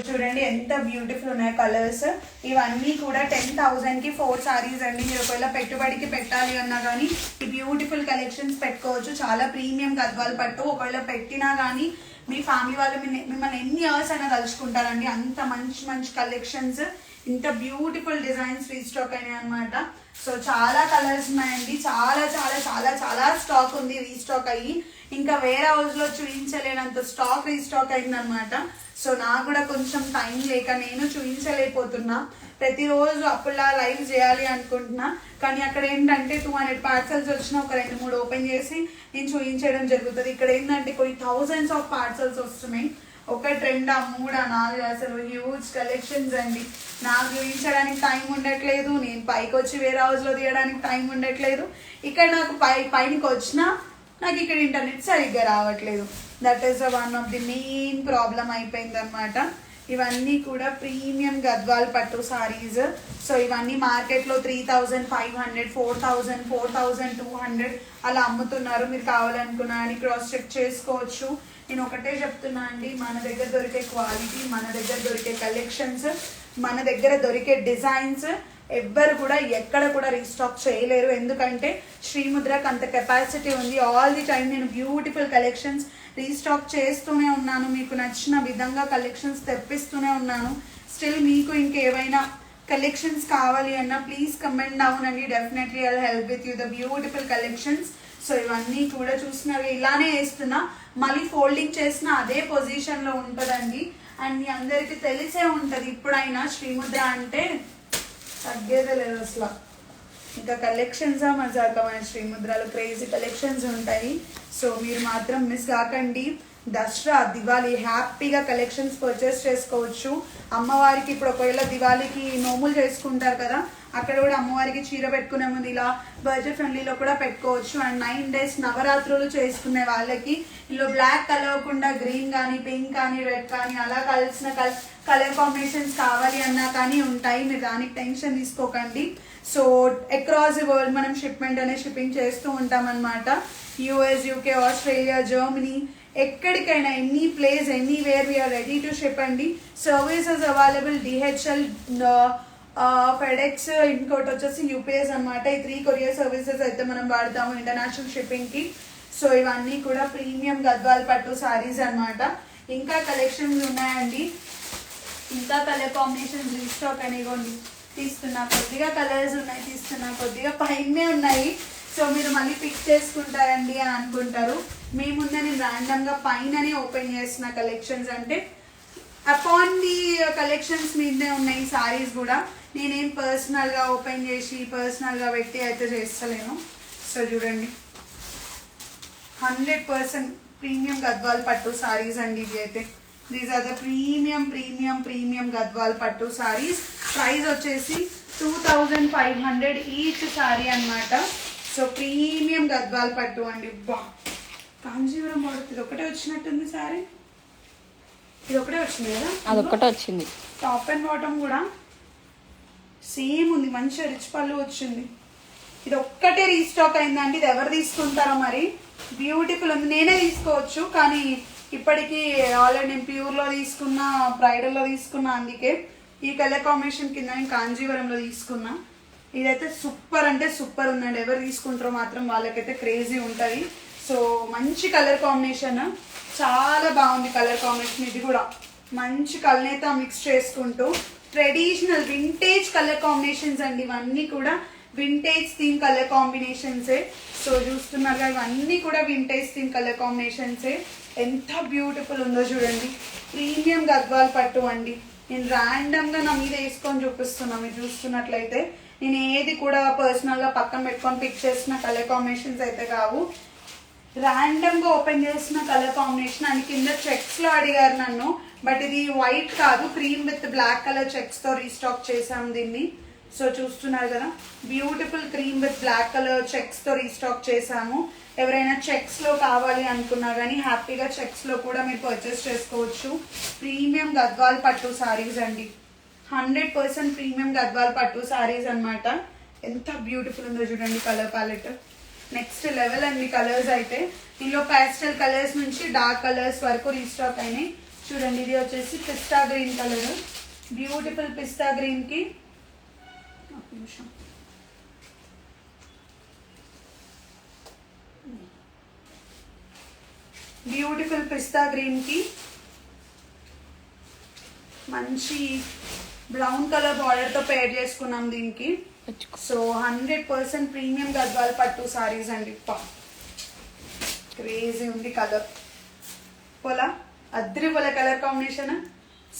చూడండి ఎంత బ్యూటిఫుల్ ఉన్నాయి కలర్స్. ఇవన్నీ కూడా 10,000కి 4 సారీస్ అండి. మీరు ఒకవేళ పెట్టుబడికి పెట్టాలి అన్నా కానీ ఈ బ్యూటిఫుల్ కలెక్షన్స్ పెట్టుకోవచ్చు. చాలా ప్రీమియం గద్వాల్ పట్టు. ఒకవేళ పెట్టినా కానీ మీ ఫ్యామిలీ వాళ్ళు మిమ్మల్ని ఎన్ని ఇయర్స్ అయినా తలుచుకుంటారండి. అంత మంచి మంచి కలెక్షన్స్, ఇంత బ్యూటిఫుల్ డిజైన్స్ రీస్టాక్ అయినాయి అనమాట. సో చాలా కలర్స్ ఉన్నాయండి. చాలా చాలా చాలా చాలా స్టాక్ ఉంది రీస్టాక్ అయ్యి. ఇంకా వేరే హౌస్ లో చూపించలేనంత స్టాక్ రీస్టాక్ అయింది అనమాట. సో నాకు కూడా కొంచెం టైం లేక నేను చూపించలేకపోతున్నా. ప్రతిరోజు అప్పులా లైవ్ చేయాలి అనుకుంటున్నా, కానీ అక్కడ ఏంటంటే 200 పార్సల్స్ వచ్చినా ఒక 2-3 ఓపెన్ చేసి నేను చూపించడం జరుగుతుంది. ఇక్కడ ఏంటంటే కొన్ని థౌజండ్స్ ఆఫ్ పార్సల్స్ వస్తున్నాయి. 1, 2, 3, 4 అసలు హ్యూజ్ కలెక్షన్స్ అండి. నాకు చూపించడానికి టైం ఉండట్లేదు. నేను పైకి వచ్చి వేరే హౌస్ లో తీయడానికి టైం ఉండట్లేదు. ఇక్కడ నాకు పైనకి వచ్చినా నాకు ఇక్కడ ఇంటర్నెట్ సరిగ్గా రావట్లేదు. That is one of the main problem అయిపోయింది అనమాట. ఇవన్నీ కూడా ప్రీమియం గద్వాల్ పట్టు సారీస్. సో ఇవన్నీ మార్కెట్లో 3,500, 4,000, 4,200 అలా అమ్ముతున్నారు. మీరు కావాలనుకున్నా అని క్రాస్ చెక్ చేసుకోవచ్చు. నేను ఒకటే చెప్తున్నా అండి, మన దగ్గర దొరికే క్వాలిటీ, మన దగ్గర దొరికే కలెక్షన్స్, మన దగ్గర దొరికే డిజైన్స్ ఎవ్వరు కూడా ఎక్కడ కూడా రీస్టాక్ చేయలేరు. ఎందుకంటే శ్రీముద్రకు అంత కెపాసిటీ ఉంది. ఆల్ ది టైం నేను బ్యూటిఫుల్ కలెక్షన్స్ రీస్టాక్ చేస్తూనే ఉన్నాను. మీకు నచ్చిన విధంగా కలెక్షన్స్ తెప్పిస్తూనే ఉన్నాను. స్టిల్ మీకు ఇంకేమైనా కలెక్షన్స్ కావాలి అన్నా ప్లీజ్ కమెంట్ డౌన్ అండి. Definitely I will help with you the beautiful collections. So ఇవన్నీ కూడా చూస్తున్నారు, ఇలానే వేస్తున్నా, మళ్ళీ ఫోల్డింగ్ చేసిన అదే పొజిషన్లో ఉంటుందండి. అండ్ మీ అందరికీ తెలిసే ఉంటుంది, ఇప్పుడైనా శ్రీముద్ర అంటే తగ్గేదే లేదు అసలు. ఇంకా కలెక్షన్సా మజాక, మన శ్రీముద్రలో క్రేజీ కలెక్షన్స్ ఉంటాయి. సో మీరు మాత్రం మిస్ కాకండి. దసరా, దివాళీ హ్యాపీగా కలెక్షన్స్ పర్చేస్ చేసుకోవచ్చు. అమ్మవారికి ఇప్పుడు ఒకవేళ దివాళీకి నోములు చేసుకుంటారు కదా, అక్కడ కూడా అమ్మవారికి చీర పెట్టుకునే ముందు ఇలా బడ్జెట్ ఫ్రెండ్లీలో కూడా పెట్టుకోవచ్చు. అండ్ 9 days నవరాత్రులు చేసుకునే వాళ్ళకి ఇందులో బ్లాక్ కలవకుండా గ్రీన్ కానీ, పింక్ కానీ, రెడ్ కానీ అలా కలిసిన కలర్ కాంబినేషన్స్ కావాలి అన్నా కానీ ఉంటాయి. మీరు దానికి టెన్షన్ తీసుకోకండి. సో అక్రాస్ ది వరల్డ్ మనం షిప్మెంట్ అనే షిప్పింగ్ చేస్తూ ఉంటాం అనమాట. యూఎస్, యూకే, ఆస్ట్రేలియా, జర్మనీ, ఎక్కడికైనా any place anywhere we are ready to ship అండి. సర్వీసెస్ అవైలబుల్ డిహెచ్ఎల్, ఫెడెక్స్, ఇంకోటి వచ్చేసి యూపీఎస్ అనమాట. ఈ 3 కొరియర్ సర్వీసెస్ అయితే మనం వాడతాము ఇంటర్నేషనల్ షిప్పింగ్కి. సో ఇవన్నీ కూడా ప్రీమియం గద్వాల్ పట్టు సారీస్ అనమాట. ఇంకా కలెక్షన్స్ ఉన్నాయండి, ఇంకా కలర్ కాంబినేషన్స్ రీస్టాక్ అనేవి తీస్తున్నా. కొద్దిగా కలర్స్ ఉన్నాయి తీస్తున్నా, కొద్దిగా పైనే ఉన్నాయి. సో మీరు మళ్ళీ పిక్ చేసుకుంటారండి అని అనుకుంటారు. మేమున్న నేను ర్యాండమ్గా పైననే ఓపెన్ చేసిన కలెక్షన్స్. అంటే అపాన్ ది కలెక్షన్స్ మీదనే ఉన్నాయి సారీస్ కూడా. నేనేం పర్సనల్గా ఓపెన్ చేసి పర్సనల్గా పెట్టి అయితే చేస్తలేను. సో చూడండి, 100% ప్రీమియం గద్వాల్ పట్టు సారీస్ అండి ఇవి అయితే. These are the premium Gadwal pattu saris. Price వచ్చేసి 2,500 ఈచ్ సారీ అనమాట. సో ప్రీమియం గద్వాల్ పట్టు అండి. బా, కాంజీవరం బార్డర్ ఇది ఒకటే వచ్చినట్టుంది సారీ. ఇది ఒకటే వచ్చింది కదా, అదొక్కటే వచ్చింది. టాప్ అండ్ బాటమ్ కూడా సేమ్ ఉంది, మంచిగా రిచ్ పళ్ళు వచ్చింది. ఇది ఒక్కటే రీస్టాక్ అయిందండి. ఇది ఎవరు తీసుకుంటారో మరి. బ్యూటిఫుల్ ఉంది, నేనే తీసుకోవచ్చు కానీ ఇప్పటికీ ఆల్రెడీ నేను ప్యూర్లో తీసుకున్నా, బ్రైడల్లో తీసుకున్నా. అందుకే ఈ కలర్ కాంబినేషన్ కింద నేను కాంజీవరంలో తీసుకున్నా. ఇదైతే సూపర్ అంటే సూపర్ ఉందండి. ఎవరు తీసుకుంటారో మాత్రం వాళ్ళకైతే క్రేజీ ఉంటుంది. సో మంచి కలర్ కాంబినేషన్, చాలా బాగుంది కలర్ కాంబినేషన్. ఇది కూడా మంచి కలనేత మిక్స్ చేసుకుంటూ ట్రెడిషనల్ వింటేజ్ కలర్ కాంబినేషన్స్ అండి. ఇవన్నీ కూడా వింటేజ్ థీమ్ కలర్ కాంబినేషన్సే. సో చూస్తున్నారుగా, ఇవన్నీ కూడా వింటేజ్ థీమ్ కలర్ కాంబినేషన్సే. ఎంత బ్యూటిఫుల్ ఉందో చూడండి. ప్రీమియం గద్వాల్ పట్టు అండి. నేను ర్యాండమ్గా నా మీద వేసుకొని చూపిస్తున్నా. మీరు చూస్తున్నట్లయితే నేను ఏది కూడా పర్సనల్గా పక్కన పెట్టుకొని పిక్ చేసిన కలర్ కాంబినేషన్స్ అయితే కావు. ర్యాండమ్గా ఓపెన్ చేసిన కలర్ కాంబినేషన్. అని కింద చెక్స్లో అడిగారు నన్ను, బట్ ఇది వైట్ కాదు, క్రీమ్ విత్ బ్లాక్ కలర్ చెక్స్తో రీస్టాక్ చేసాం దీన్ని. సో చూస్తున్నారు కదా, beautiful cream with black colour చెక్స్తో రీస్టాక్ చేసాము. ఎవరైనా చెక్స్లో కావాలి అనుకున్నా కానీ హ్యాపీగా చెక్స్లో కూడా మీరు పర్చేస్ చేసుకోవచ్చు. ప్రీమియం గద్వాల్ పట్టు సారీస్ అండి. 100% ప్రీమియం గద్వాల్ పట్టు సారీస్ అనమాట. ఎంత బ్యూటిఫుల్ ఉందో చూడండి కలర్ ప్యాలెట్. నెక్స్ట్ లెవెల్ అండి కలర్స్ అయితే. ఇందులో ప్యాస్టల్ కలర్స్ నుంచి డార్క్ కలర్స్ వరకు రీస్టాక్ అయినాయి. చూడండి ఇది వచ్చేసి పిస్తా గ్రీన్ కలర్, బ్యూటిఫుల్ పిస్తా గ్రీన్ కి బ్యూటిఫుల్ పిస్తా గ్రీన్ కి మంచి బ్రౌన్ కలర్ బార్డర్ తో పేర్ చేసుకున్నాం దీనికి. సో 100% ప్రీమియం గద్వాల్ పట్టు సారీస్ అండి. క్రేజీ ఉంది కలర్, పోలా అద్రి పోల కలర్ కాంబినేషన్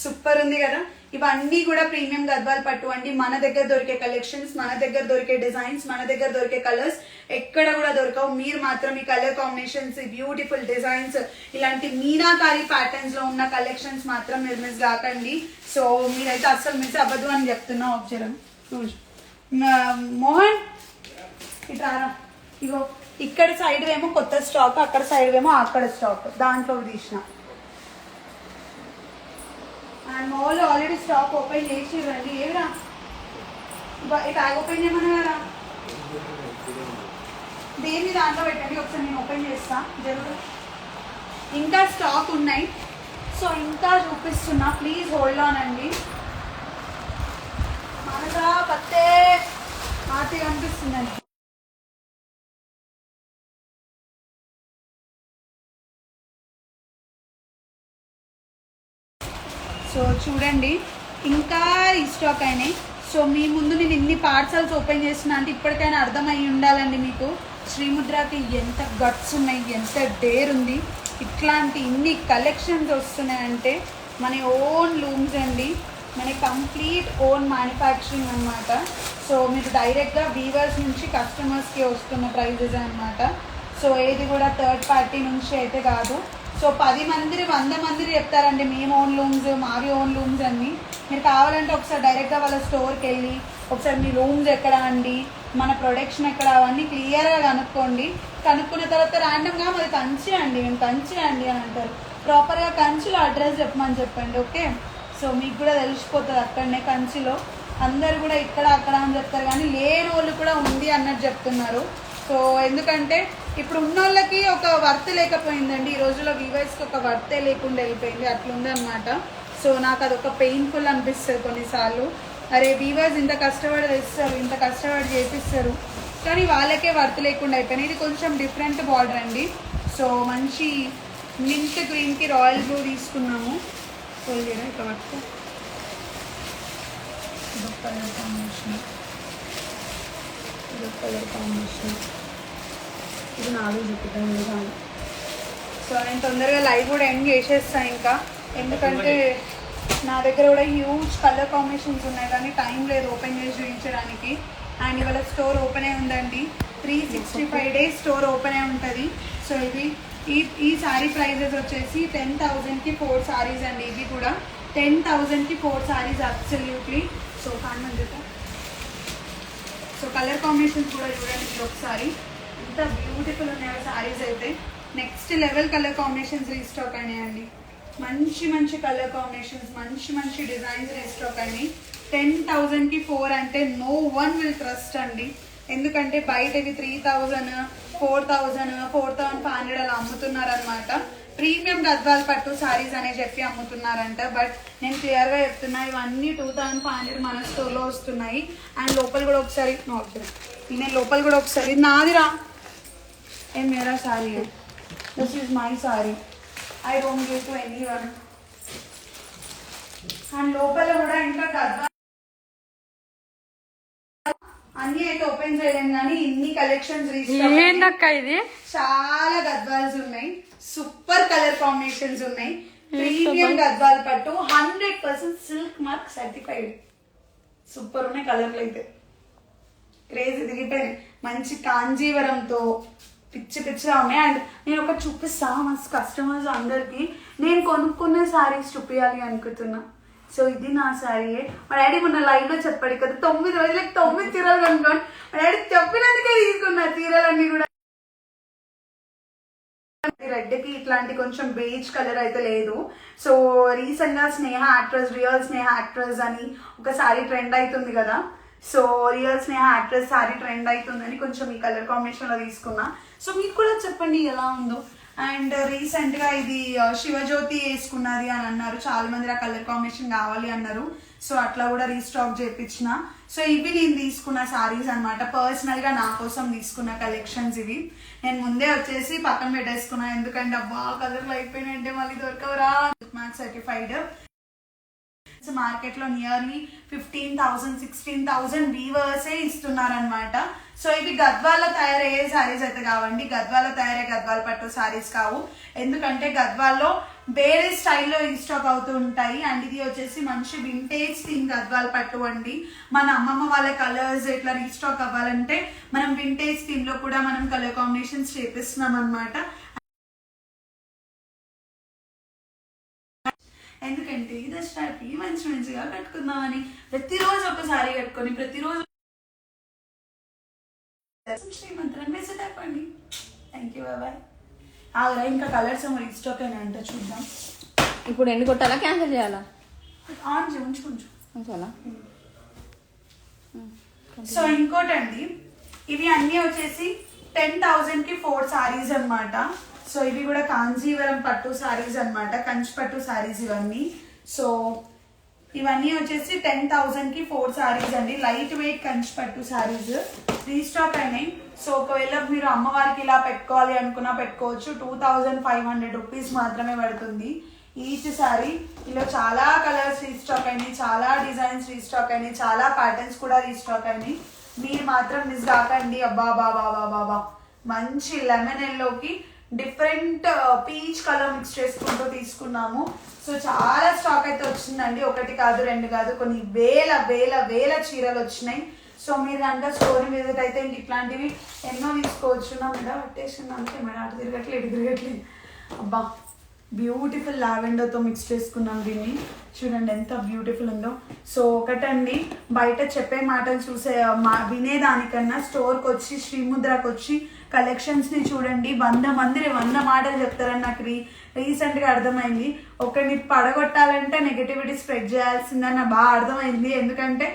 సూపర్ ఉంది కదా. ఇవన్నీ కూడా ప్రీమియం గద్వాల్ పట్టు అండి. మన దగ్గర దొరికే కలెక్షన్స్, మన దగ్గర దొరికే డిజైన్స్, మన దగ్గర దొరికే కలర్స్ ఎక్కడ కూడా దొరకవు. మీరు మాత్రం ఈ కలర్ కాంబినేషన్స్, బ్యూటిఫుల్ డిజైన్స్, ఇలాంటి మీనాకారి ప్యాటర్న్స్ లో ఉన్న కలెక్షన్స్ మాత్రం మీరు మిస్ కాకండి. సో మీరైతే అస్సలు మిస్ అవ్వదు అని చెప్తున్నా. ఆబ్జర్వ్ మోహన్ ఇట్రారా, ఇగో ఇక్కడ సైడ్ ఏమో కొత్త స్టాక్, అక్కడ సైడ్ ఏమో అక్కడ స్టాక్, దాంట్లో తీసిన. అండ్ మాల్ ఆల్రెడీ స్టాక్ ఓపెన్ చేసిరండి. ఏమిరా ట్యాగ్ ఓపెన్ చేయమన్నారా? దేని దాంట్లో పెట్టండి ఒకసారి, నేను ఓపెన్ చేస్తా జరుగు. ఇంకా స్టాక్ ఉన్నాయి, సో ఇంకా చూపిస్తున్నా, ప్లీజ్ హోల్డ్ ఆన్ అండి. మనగా పత్తే ఆర్తి కనిపిస్తుందండి. సో చూడండి ఇంకా రీస్టాక్ అయినాయి. సో మీ ముందు నేను ఇన్ని పార్సల్స్ ఓపెన్ చేస్తున్నా అంటే ఇప్పటికైనా అర్థమై ఉండాలండి మీకు శ్రీముద్రకి ఎంత గట్స్ ఉన్నాయి, ఎంత డేర్ ఉంది. ఇట్లాంటి ఇన్ని కలెక్షన్స్ వస్తున్నాయంటే మన ఓన్ లూమ్స్ అండి, మన కంప్లీట్ ఓన్ మ్యానుఫ్యాక్చరింగ్ అనమాట. సో మీరు డైరెక్ట్గా వీవర్స్ నుంచి కస్టమర్స్కి వస్తున్న ప్రైజెస్ అనమాట. సో ఏది కూడా థర్డ్ పార్టీ నుంచి అయితే కాదు. సో 10 మంది 100 మంది చెప్తారండి మేము ఓన్ లూమ్స్, మావి ఓన్ లూమ్స్ అన్ని. మీరు కావాలంటే ఒకసారి డైరెక్ట్గా వాళ్ళ స్టోర్కి వెళ్ళి ఒకసారి మీ లూమ్స్ ఎక్కడ అండి, మన ప్రొడక్షన్ ఎక్కడ, అవన్నీ క్లియర్గా కనుక్కోండి. కనుక్కున్న తర్వాత ర్యాండమ్గా మరి కంచి అండి, మేము కంచి అండి అని అంటారు. ప్రాపర్గా కంచిలో అడ్రస్ చెప్పమని చెప్పండి, ఓకే? సో మీకు కూడా తెలిసిపోతుంది అక్కడనే కంచిలో. అందరు కూడా ఇక్కడ అక్కడ అని చెప్తారు కానీ లేని వాళ్ళు కూడా ఉంది అన్నట్టు చెప్తున్నారు. సో ఎందుకంటే ఇప్పుడు ఉన్న వాళ్ళకి ఒక వర్త్ లేకపోయిందండి, ఈ రోజుల్లో వీవర్స్కి ఒక వర్తే లేకుండా వెళ్ళిపోయింది, అట్లుందనమాట. సో నాకు అదొక పెయిన్ఫుల్ అనిపిస్తుంది కొన్నిసార్లు. అరే వీవర్స్ ఇంత కష్టపడి తెస్తారు, ఇంత కష్టపడి చేపిస్తారు, కానీ వాళ్ళకే వర్త్ లేకుండా అయిపోయినాయి. ఇది కొంచెం డిఫరెంట్ బార్డర్ అండి. సో మంచి మింట్ గ్రీన్కి రాయల్ బ్లూ తీసుకున్నాము. చూడలేరా ఇక వర్క్ కలర్ కాంబినేషన్, ఇది కలర్ కాంబినేషన్, ఇది 4 చూపుతాను కానీ. సో నేను తొందరగా లైవ్ కూడా ఎండ్ చేసేస్తాను ఇంకా, ఎందుకంటే నా దగ్గర కూడా హ్యూజ్ కలర్ కాంబినేషన్స్ ఉన్నాయి కానీ టైం లేదు ఓపెన్ చేసి చూపించడానికి. అండ్ ఇవాళ స్టోర్ ఓపెన్ అయి ఉందండి, 365 days స్టోర్ ఓపెన్ అయి ఉంటుంది. సో ఇది ఈ శారీ ప్రైజెస్ వచ్చేసి 10,000కి 4 సారీస్ అండి. ఇవి కూడా 10,000కి 4 సారీస్ అబ్సల్యూట్లీ. సో కామన్ చెప్పా. సో కలర్ కాంబినేషన్స్ కూడా చూడండి మీరు ఒకసారి, ఎంత బ్యూటిఫుల్ ఉన్నాయి సారీస్ అయితే. Next level colour combinations restock అయినాయండి. మంచి మంచి కలర్ కాంబినేషన్స్, మంచి మంచి డిజైన్స్ రీస్టాక్ అయినాయి. 10,000కి 4 అంటే నో వన్ విల్ ట్రస్ట్ అండి. ఎందుకంటే బయట ఇవి 3,000, 4,000, 4,500 అలా అమ్ముతున్నారనమాట. ప్రీమియం గద్వాల్ పట్టు సారీస్ అనే చెప్పి అమ్ముతున్నారంట. బట్ నేను క్లియర్గా చెప్తున్నా, ఇవన్నీ 2,500 మన స్టోర్లో వస్తున్నాయి. అండ్ లోపల కూడా ఒకసారి నేను లోపల కూడా ఒకసారి నాదిరా ఏం మేరా sorry, this is my sorry, I don't give to any one. And లోపల కూడా ఇంకా గద్వాల్ అన్ని అయితే ఓపెన్ చేయలేం కానీ ఇన్ని కలెక్షన్స్ రీస్టాక్, ఇది చాలా గద్వాల్స్ ఉన్నాయి, సూపర్ కలర్ కాంబినేషన్స్ ఉన్నాయి. ప్రీమియం గద్వాల్ పట్టు 100% సిల్క్ మార్క్ సర్టిఫైడ్. సూపర్ ఉన్నాయి కలర్లు అయితే, క్రేజ్ తిరిగిపోయింది. మంచి కాంజీవరంతో పిచ్చి పిచ్చిగా ఉన్నాయి. అండ్ నేను ఒకటి చూపిస్తా మా కస్టమర్స్ అందరికి, నేను కొనుక్కునే శారీస్ చూపించాలి అనుకుంటున్నా. సో ఇది నా శారీ. మా డాడీ మొన్న లైవ్ లో చెప్పాడు కదా 9 రోజులకి 9 చీరలు కనుక్కోండి. మా డాడీ చెప్పినందుకే తీసుకున్నా చీరలన్నీ కూడా. రెడ్ కి ఇట్లాంటి కొంచెం బేజ్ కలర్ అయితే లేదు. సో రీసెంట్ గా స్నేహ యాక్ట్రెస్, రియల్ స్నేహ యాక్ట్రెస్ అని ఒక శారీ ట్రెండ్ అవుతుంది కదా. సో రియల్ స్నేహ యాక్ట్రెస్ శారీ ట్రెండ్ అవుతుందని కొంచెం ఈ కలర్ కాంబినేషన్ లో తీసుకున్నా. సో మీకు కూడా చెప్పండి ఎలా ఉందో. అండ్ రీసెంట్ గా ఇది శివజ్యోతి వేసుకున్నది అని అన్నారు, చాలా మంది ఆ కలర్ కాంబినేషన్ కావాలి అన్నారు. సో అట్లా కూడా రీస్టాక్ చేయించిన. సో ఇవి నేను తీసుకున్న సారీస్ అనమాట, పర్సనల్ గా నా కోసం తీసుకున్న కలెక్షన్స్ ఇవి. నేను ముందే వచ్చేసి పక్కన పెట్టేసుకున్నా, ఎందుకంటే అబ్బా కలర్లు అయిపోయినాయంటే మళ్ళీ దొరకవరా. Mark certified. మార్కెట్ లో నియర్లీ 15,000 16,000 వీవర్సే ఇస్తున్నారనమాట. సో ఇవి గద్వాల్లో తయారయ్యే సారీస్ అయితే కావండి, గద్వాల్లో తయారయ్యే గద్వాల పట్టు సారీస్ కావు. ఎందుకంటే గద్వాల్లో వేరే స్టైల్లో రీస్టాక్ అవుతూ ఉంటాయి. అండ్ ఇది వచ్చేసి మంచి వింటేజ్ థీమ్ గద్వాల పట్టు అండి. మన అమ్మమ్మ వాళ్ళ కలర్స్ ఇట్లా రీస్టాక్ అవ్వాలంటే మనం వింటేజ్ థీమ్ లో కూడా మనం కలర్ కాంబినేషన్స్ చేపిస్తున్నాం అనమాట. ఎందుకంటే దసరాకి మంచి మంచిగా కట్టుకుందామని ప్రతిరోజు ఒక సారీ కట్టుకొని ప్రతిరోజు శ్రీమంతులను విజిట్ అయిపోండి. Thank you, bye. ఆగరా ఇంకా కలర్స్ ఏమో రీస్టాక్ అయినా అంటే చూద్దాం. ఇప్పుడు ఎన్ని కొట్టాలా, క్యాన్సిల్ చేయాలా? ఆన్ చేయి, ఉంచు ఉంచాలా? సో ఇంకోటండి, ఇవి అన్నీ వచ్చేసి 10,000కి 4 సారీస్ అనమాట. సో ఇవి కూడా కాంజీవరం పట్టు సారీస్ అనమాట, కంచి పట్టు సారీస్ ఇవన్నీ. సో ఇవన్నీ వచ్చేసి 10,000కి 4 సారీస్ అండి, లైట్ వెయిట్ కంచి పట్టు సారీస్ రీస్టాక్ అయినాయి. సో ఒకవేళ మీరు అమ్మవారికి ఇలా పెట్టుకోవాలి అనుకున్నా పెట్టుకోవచ్చు. 2,500 రూపీస్ మాత్రమే పడుతుంది ఈచ్ సారీ. ఇలా చాలా కలర్స్ రీస్టాక్ అయినాయి, చాలా డిజైన్స్ రీస్టాక్ అయినాయి, చాలా ప్యాటర్న్స్ కూడా రీస్టాక్ అయినాయి. మీరు మాత్రం మిస్ కాకండి. అబ్బా బాబా బాబా మంచి లెమన్ ఎల్లోకి డిఫరెంట్ పీచ్ కలర్ మిక్స్ చేసుకుంటూ తీసుకున్నాము. సో చాలా స్టాక్ అయితే వచ్చిందండి, ఒకటి కాదు రెండు కాదు, కొన్ని వేల వేల వేల చీరలు వచ్చినాయి. సో మీరు కనుక స్టోర్ విజిట్ అయితే ఇంక ఇట్లాంటివి ఎన్నో తీసుకోవచ్చు. నా మెడ పట్టేసింది అంతే, మెడ అటు తిరగట్లేదు. అబ్బా బ్యూటిఫుల్ లావెండర్తో మిక్స్ చేసుకున్నాం దీన్ని, చూడండి ఎంత బ్యూటిఫుల్ ఉందో. సో ఒకటండి, బయట చెప్పే మాటలు చూసే వినేదానికన్నా స్టోర్కి వచ్చి శ్రీముద్రకి వచ్చి కలెక్షన్స్ని చూడండి. 100 మాటలు చెప్తారని నాకు రీసెంట్గా అర్థమైంది. ఒకరిని పడగొట్టాలంటే నెగటివిటీ స్ప్రెడ్ చేయాల్సిందని నాకు బాగా అర్థమైంది. ఎందుకంటే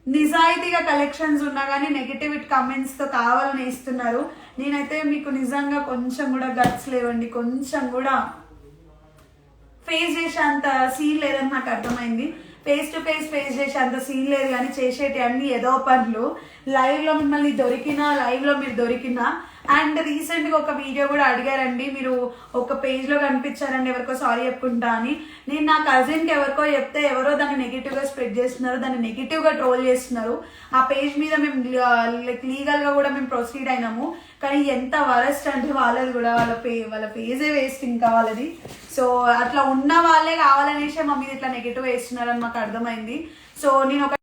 నిజాయితీగా కలెక్షన్స్ ఉన్నా కానీ నెగటివిటీ కమెంట్స్తో కావాలని ఇస్తున్నారు. నేనైతే మీకు నిజంగా కొంచెం కూడా గట్స్ లేవండి, కొంచెం కూడా ఫేస్ చేసేంత సీన్ లేదని నాకు అర్థమైంది. ఫేస్ టు ఫేస్ చేసేంత సీన్ లేదు, కానీ చేసేటి అన్ని ఏదో పనులు. లైవ్లో మిమ్మల్ని దొరికినా, లైవ్లో మీరు దొరికినా. అండ్ రీసెంట్గా ఒక వీడియో కూడా అడిగారండి, మీరు ఒక పేజ్లో కనిపించారండి ఎవరికో సారీ చెప్పుకుంటా అని. నేను నా కజిన్కి ఎవరికో చెప్తే ఎవరో దాన్ని నెగిటివ్గా స్ప్రెడ్ చేస్తున్నారు, దాన్ని నెగిటివ్గా ట్రోల్ చేస్తున్నారు. ఆ పేజ్ మీద మేము లీగల్గా కూడా మేము ప్రొసీడ్ అయినాము. కానీ ఎంత వరస్ట్ అంటే వాళ్ళది కూడా వాళ్ళ పేజే వేస్ట్ ఇంకా వాళ్ళది. సో అట్లా ఉన్న వాళ్ళే కావాలనేసి మా మీద ఇట్లా నెగిటివ్ వేస్తున్నారని మాకు అర్థమైంది. సో నేను ఒక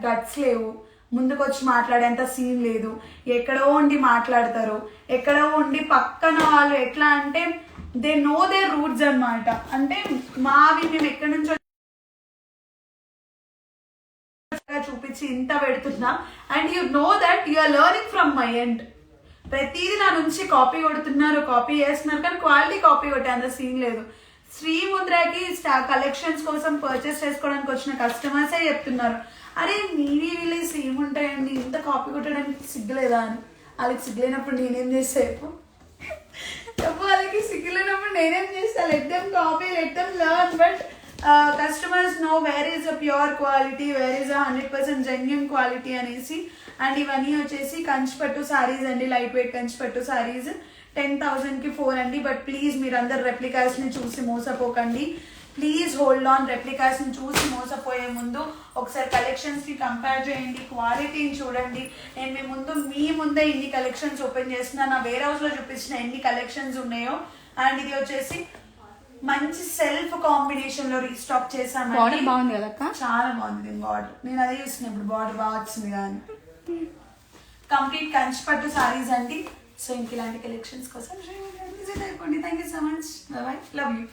గట్స్ లేవు, ముందుకు వచ్చి మాట్లాడేంత సీన్ లేదు. ఎక్కడో ఉండి మాట్లాడతారు, ఎక్కడో ఉండి పక్కన వాళ్ళు ఎట్లా అంటే దే నో దేర్ రూట్స్ అనమాట. అంటే మావి మేము ఎక్కడి నుంచో చూపించి ఇంత పెడుతున్నా. And you know that you are learning from my end. ప్రతిదీ నా నుంచి కాపీ కొడుతున్నారు, కాపీ చేస్తున్నారు, కానీ క్వాలిటీ కాపీ కొట్టే అంత సీన్ లేదు. శ్రీముద్రకి కలెక్షన్స్ కోసం పర్చేస్ చేసుకోవడానికి వచ్చిన కస్టమర్సే చెప్తున్నారు, అరే మీవి వీళ్ళే సేమ్ ఉంటాయండి, ఇంత కాపీ కొట్టడానికి సిగ్గులేదా అని. వాళ్ళకి సిగ్గులేనప్పుడు నేనేం చేస్తా చెప్పు, వాళ్ళకి సిగ్గులేనప్పుడు నేనేం చేస్తా? Let them copy, let them learn. But customers know where is a pure quality, where is a 100% genuine quality అనేసి. అండ్ ఇవన్నీ వచ్చేసి కంచిపట్టు సారీస్ అండి, లైట్ వెయిట్ కంచిపట్టు సారీస్ 10,000కి 4 అండి. బట్ ప్లీజ్ మీరు అందరు రెప్లికాస్ని చూసి మోసపోకండి, ప్లీజ్ హోల్డ్ ఆన్. రెప్లికాస్ని చూసి మోసపోయే ముందు ఒకసారి కలెక్షన్స్ని కంపేర్ చేయండి, క్వాలిటీని చూడండి. నేను మీ ముందే ఇన్ని కలెక్షన్స్ ఓపెన్ చేస్తున్నా, నా వేర్ హౌస్లో చూపించిన ఎన్ని కలెక్షన్స్ ఉన్నాయో. అండ్ ఇది వచ్చేసి మంచి సెల్ఫ్ కాంబినేషన్ లో రీస్టాక్ చేసాము. బాగుంది కదా, చాలా బాగుంది బార్డర్. నేను అదే చూసిన, ఇప్పుడు బార్డర్ బాగా వచ్చింది కానీ. కంప్లీట్ కంచిపట్టు సారీస్ అండి. సో ఇంక ఇలాంటి కలెక్షన్స్ కోసం విజిట్ అయిపోండి. Thank you so much, by by, love you.